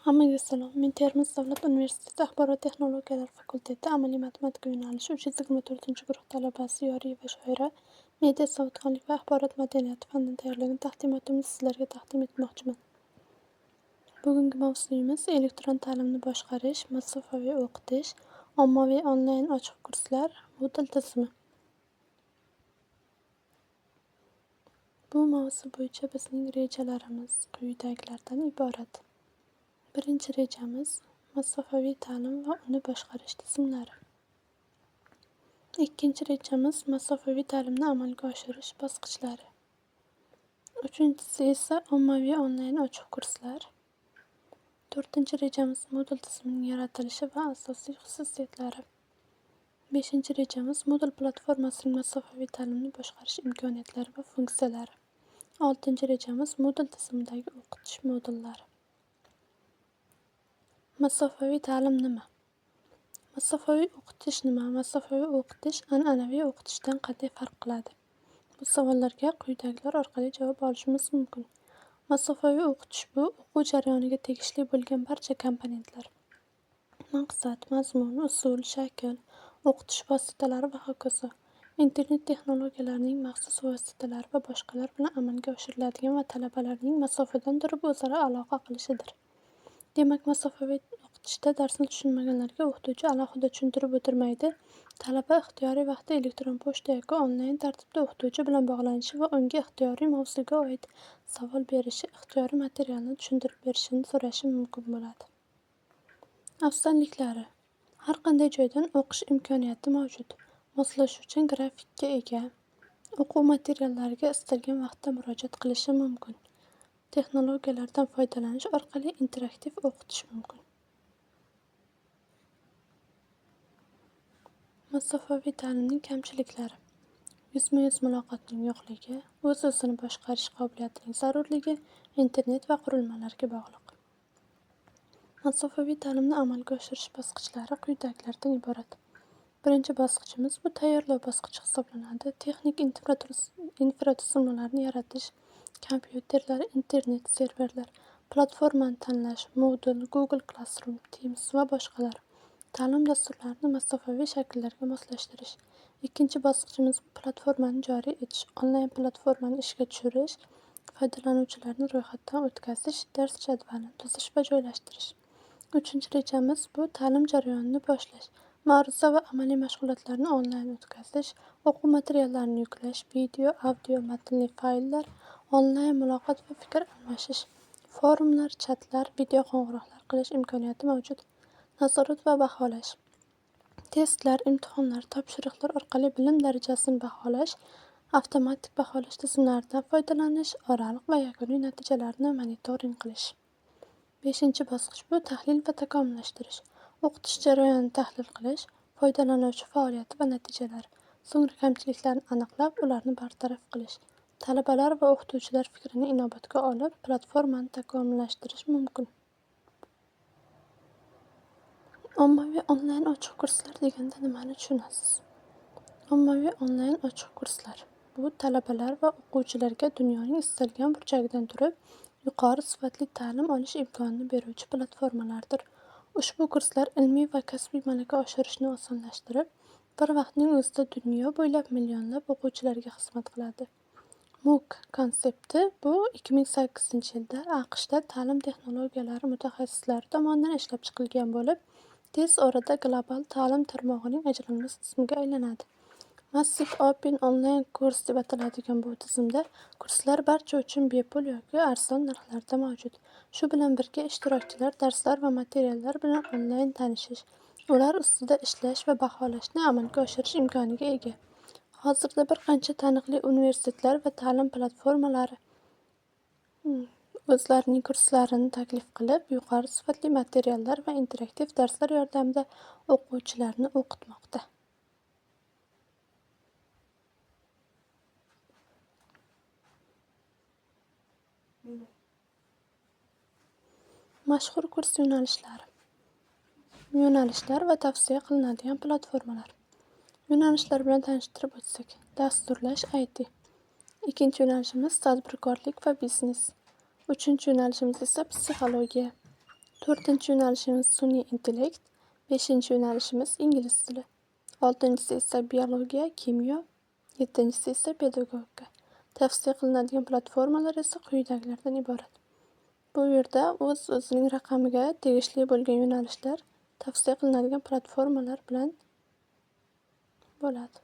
Hammaga salom. Men Termiz davlat universiteti axborot texnologiyalari fakulteti amaliy matematika yo'nalishi 324-guruh talabasi Yoriyeva Shoira media savodxonlik va axborot madaniyati fanini tayyorlagan taqdimotimni sizlarga taqdim etmoqchiman. Bugungi mavzuimiz elektron ta'limni boshqarish, masofaviy o'qitish, ommaviy onlayn ochiq kurslar, Moodle tizimi. Bu mavzu bo'yicha bizning rejalarimiz quyidagilardan iborat. Birinchi rejamiz masofaviy ta'lim va uni boshqarish tizimlari. Ikkinchi rejamiz masofaviy ta'limni amalga oshirish bosqichlari. Uchinchisi esa ommaviy onlayn ochiq kurslar. To'rtinchi rejamiz Moodle tizimining yaratilishi va asosiy xususiyatlari. Beshinchi rejamiz Moodle platformasining masofaviy ta'limni boshqarish imkoniyatlari va funksiyalari. Oltinchi rejamiz Moodle tizimidagi o'qitish modullari. Masofaviy ta'lim nima? Masofaviy o'qitish nima? Masofaviy o'qitish an'anaviy o'qitishdan qanday farq qiladi? Bu savollarga quyidagilar orqali javob olishimiz mumkin. Masofaviy o'qitish bu o'quv jarayoniga tegishli bo'lgan barcha komponentlar, maqsad, mazmun, usul, shakl, o'qitish vositalari va hokazo, internet texnologiyalarining maxsus vositalari va boshqalar bilan amalga oshiriladigan va talabalarning masofadan turib o'zaro aloqa qilishidir. Demak, masofaviy o'qitishda darsni tushunmaganlarga o'qituvchi alohida tushuntirib o'tirmaydi. Talaba ixtiyoriy vaqtda elektron pochta yoki onlayn tartibda o'qituvchi bilan bog'lanishi va unga ixtiyoriy mavzuga oid savol berishi, ixtiyoriy materialni tushuntirib berishini so'rashi mumkin bo'ladi. Afzalliklari: har qanday joydan o'qish imkoniyati mavjud. Moslashuvchan grafikka ega. O'quv materiallariga istalgan vaqtda murojaat qilishi mumkin. Texnologiyalardan foydalanish orqali interaktiv o'qitish mumkin. Masofaviy ta'limning kamchiliklari: yuzma-yuz muloqotning yo'qligi, o'z-o'zini boshqarish qobiliyatining zarurligi, internet va qurilmalarga bog'liq. Masofaviy ta'limni amalga oshirish bosqichlari quyidagilardan iborat. Birinchi bosqichimiz bu tayyorlov bosqichi hisoblanadi. Texnik infratuzilmalarni yaratish, kompyuterlar, internet serverlar, platformani tanlash, Moodle, Google Classroom, Teams va boshqalar. Ta'lim dasturlarini masofaviy shakllarga moslashtirish. Ikkinchi bosqichimiz platformani joriy etish, onlayn platformani ishga tushirish, foydalanuvchilarni ro'yxatdan o'tkazish, dars jadvalini tuzish va joylashtirish. Uchinchi rejamiz bu ta'lim jarayonini boshlash, ma'ruza va amaliy mashg'ulotlarni onlayn o'tkazish, o'quv materiallarini yuklash, video, audio, matnli fayllar, onlayn muloqot va fikr almashish, forumlar, chatlar, video qo'ng'iroqlar qilish imkoniyati mavjud. Nazorat va baholash. Testlar, imtihonlar, topshiriqlar orqali bilim darajasini baholash, avtomatik baholash tizimlaridan foydalanish, oraliq va yakuniy natijalarni monitoring qilish. Beshinchi bosqich bu tahlil va takomillashtirish. O'qitish jarayonini tahlil qilish, foydalanuvchi faoliyati va natijalari, so'ngra kamchiliklarni aniqlab, ularni bartaraf qilish. Talabalar va o'qituvchilar fikrini inobatga olib, platformani takomillashtirish mumkin. Ommaviy onlayn ochiq kurslar deganda nimani tushunasiz? Ommaviy onlayn ochiq kurslar bu talabalar va o'quvchilarga dunyoning istalgan burchagidan turib yuqori sifatli ta'lim olish imkonini beruvchi platformalardir. Ushbu kurslar ilmiy va kasbiy malaka oshirishni osonlashtirib, bir vaqtning o'zida dunyo bo'ylab millionlab o'quvchilarga xizmat qiladi. MOOC konsepti bu 2008-yilda AQShda ta'lim texnologiyalari mutaxassislari tomonidan ishlab chiqilgan bo'lib, tez orada global ta'lim tarmog'ining ajralmas qismiga aylanadi. Massive Open Online Course deb ataladigan bu tizimda kurslar barcha uchun bepul yoki arzon narxlarda mavjud. Shu bilan birga ishtirokchilar darslar va materiallar bilan onlayn tanishish, ular ustida ishlash va baholashni amalga oshirish imkoniga ega. Hozirda bir qancha taniqli universitetlar va ta'lim platformalari o'zlarining kurslarini taklif qilib, yuqori sifatli materiallar va interaktiv darslar yordamida o'quvchilarni o'qitmoqda. Mashhur kurs yo'nalishlari. Yo'nalishlar va tavsiya qilinadigan platformalar. Yo'nalishlar bilan tanishtirib o'tsak, dasturlash IT. Ikkinchi yo'nalishimiz tadbirkorlik va biznes. Uchinchi yo'nalishimiz esa psixologiya. To'rtinchi yo'nalishimiz sun'iy intellekt, beshinchi yo'nalishimiz ingliz tili, oltinchisi esa biologiya, kimyo, yettinchisi esa pedagogika. Tavsiya qilinadigan platformalar esa quyidagilardan iborat. Bu yerda o'zining raqamiga tegishli bo'lgan yo'nalishlar tavsiya qilinadigan platformalar bilan bo'ladi.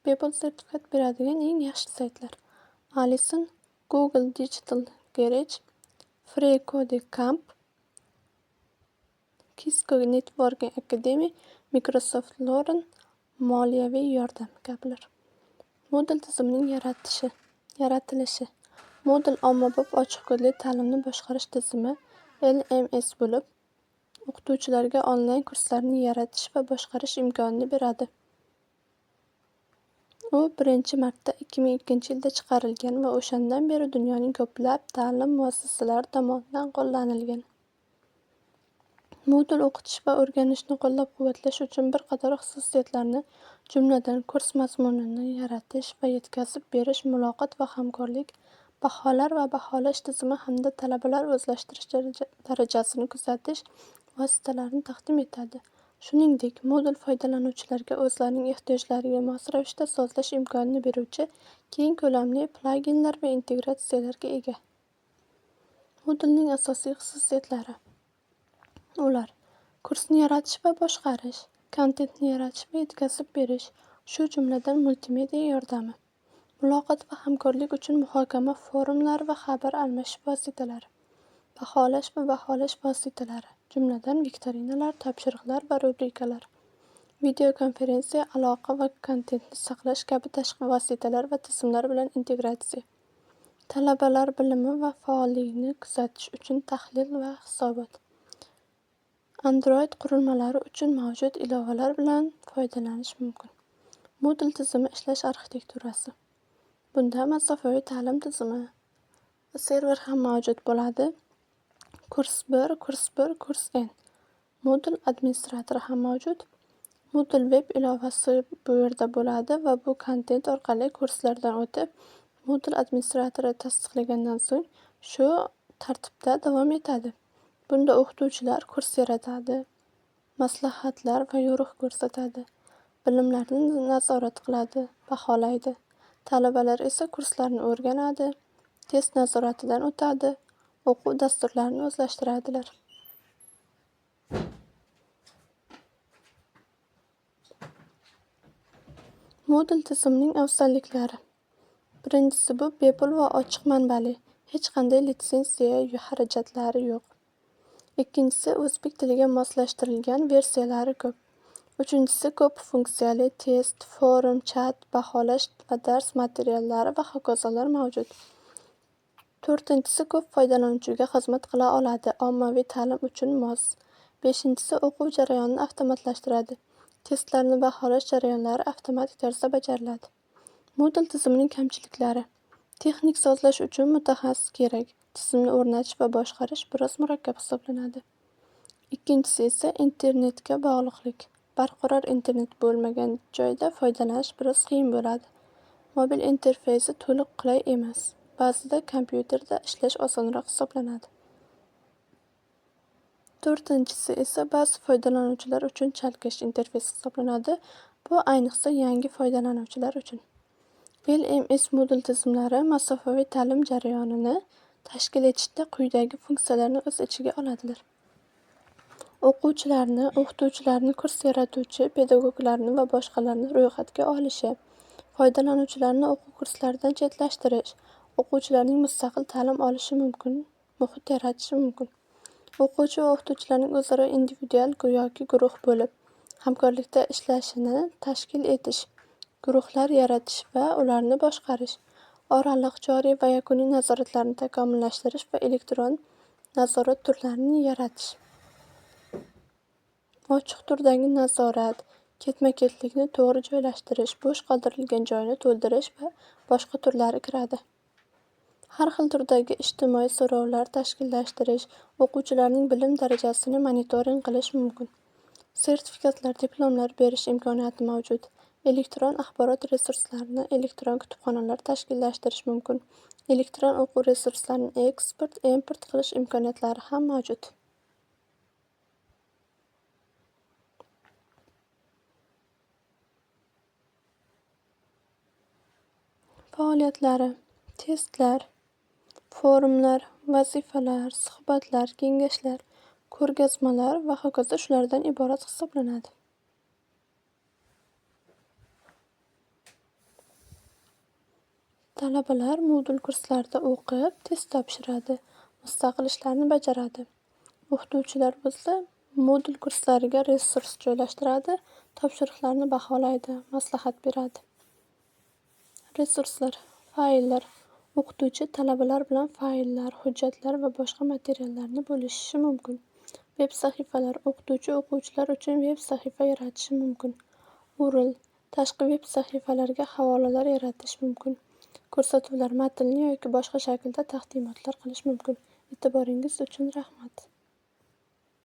Bepul sertifikat beradigan eng yaxshi saytlar: Alison, Google Digital Garage, FreeCodeCamp, Cisco Networking Academy, Microsoft Learn, moliyaviy yordam kabilar. Moodle tizimining yaratilishi. Moodle ommabop ochiq kodli ta'limni boshqarish tizimi (LMS) bo'lib, o'qituvchilarga onlayn kurslarni yaratish va boshqarish imkonini beradi. U birinchi marta 2002-yilda chiqarilgan va o'shandan beri dunyoning ko'plab ta'lim muassasalari tomonidan qo'llanilgan. Moodle o'qitish va o'rganishni qo'llab-quvvatlash uchun bir qator xususiyatlarni, jumladan kurs mazmunini yaratish va yetkazib berish, muloqot va hamkorlik, baholar va baholash tizimi hamda talabalar o'zlashtirish darajasini kuzatish vositalarini taqdim etadi. Shuningdek, Moodle foydalanuvchilarga o'zlarining ehtiyojlariga mos ravishda sozlash imkonini beruvchi keng ko'lamli plaginlar va integratsiyalarga ega. Moodlening asosiy xususiyatlari. Ular: kursni yaratish va boshqarish, kontentni yaratish va yetkazib berish, shu jumladan multimedia yordami, muloqot va hamkorlik uchun muhokama forumlari va xabar almashish vositalari, baholash va baholash vositalari, jumladan viktorinalar, topshiriqlar va rubrikalar, videokonferensiya, aloqa va kontentni saqlash kabi tashqi vositalar va tizimlar bilan integratsiya, talabalar bilimi va faolligini kuzatish uchun tahlil va hisobot, Android qurilmalari uchun mavjud ilovalar bilan foydalanish mumkin. Moodle tizimi ishlash arxitekturasi. Bunda masofaviy ta'lim tizimi va server ham mavjud bo'ladi. Kurs 1, kurs 1, kurs N. Moodle administratori ham mavjud. Moodle web ilovasi bu yerda bo'ladi va bu kontent orqali kurslardan o'tib, Moodle administratori tasdiqlagandan so'ng shu tartibda davom etadi. Bunda o'qituvchilar kurs yaratadi, maslahatlar va yo'riq ko'rsatadi, bilimlarni nazorat qiladi, baholaydi. Talabalar esa kurslarni o'rganadi, test nazoratidan o'tadi, o'quv dasturlarini o'zlashtiradilar. Moodle tizimining afzalliklari. Birinchisi, bu bepul va ochiq manbali, hech qanday litsenziya xarajatlari yo'q. Ikkinchisi, o'zbek tiliga moslashtirilgan versiyalari ko'p. Uchinchisi, ko'p funksiyali test, forum, chat, baholash va dars materiallari va hokazolar mavjud. To'rtinchisi, ko'p foydalanuvchiga xizmat qila oladi, ommaviy ta'lim uchun mos. Beshinchisi, o'quv jarayonini avtomatlashtiradi. Testlarni baholash jarayonlari avtomatik tarzda bajariladi. Moodle tizimining kamchiliklari. Texnik sozlash uchun mutaxassis kerak. Tizimni o'rnatish va boshqarish biroz murakkab hisoblanadi. Ikkinchisi esa internetga bog'liqlik. Barqaror internet bo'lmagan joyda foydalanish biroz qiyin bo'ladi. Mobil interfeysi to'liq qulay emas. Ba'zida kompyuterda ishlash osonroq hisoblanadi. To'rtinchisi esa ba'zi foydalanuvchilar uchun chalkash interfeys hisoblanadi. Bu ayniqsa yangi foydalanuvchilar uchun. LMS Moodle tizimlari masofaviy ta'lim jarayonini tashkil etishda quyidagi funksiyalarni o'z ichiga oladilar. O'quvchilarni, o'qituvchilarni, kurs yaratuvchi, pedagoglarni va boshqalarni ro'yxatga olishi, foydalanuvchilarni o'quv kurslaridan chetlashtirish, o'quvchilarning mustaqil ta'lim olishi mumkin, muhit yaratishi mumkin. O'quvchi va o'qituvchilarning o'zaro individual yoki guruh bo'lib, hamkorlikda ishlashini tashkil etish, guruhlar yaratish va ularni boshqarish, oraliq, joriy va yakuniy nazoratlarni takomillashtirish va elektron nazorat turlarini yaratish. Ochiq turdagi nazorat, ketma-ketlikni to'g'ri joylashtirish, bo'sh qoldirilgan joyni to'ldirish va boshqa turlari kiradi. Har xil turdagi ijtimoiy so'rovlar tashkillashtirish, o'quvchilarning bilim darajasini monitoring qilish mumkin. Sertifikatlar, diplomlar berish imkoniyati mavjud. Elektron axborot resurslarini elektron kutubxonalar tashkillashtirish mumkin. Elektron o'quv resurslarini eksport, import qilish imkoniyatlari ham mavjud. faoliyatlari, testlar, forumlar, vazifalar, suhbatlar, kengashlar, ko'rgazmalar va hokazo shulardan iborat hisoblanadi. Talabalar Moodle kurslarida o'qib, test topshiradi, mustaqil ishlarni bajaradi. O'qituvchilar bo'lsa, Moodle kurslariga resurs joylashtiradi, topshiriqlarni baholaydi, maslahat beradi. Resurslar, fayllar. O'qituvchi talabalar bilan fayllar, hujjatlar va boshqa materiallarni bo'lishishi mumkin. Veb sahifalar. O'qituvchi o'quvchilar uchun veb sahifa yaratishi mumkin. URL. Tashqi veb sahifalarga havolalar yaratish mumkin. Ko'rsatuvlar matnli yoki boshqa shaklda taqdimotlar qilish mumkin. E'tiboringiz uchun rahmat.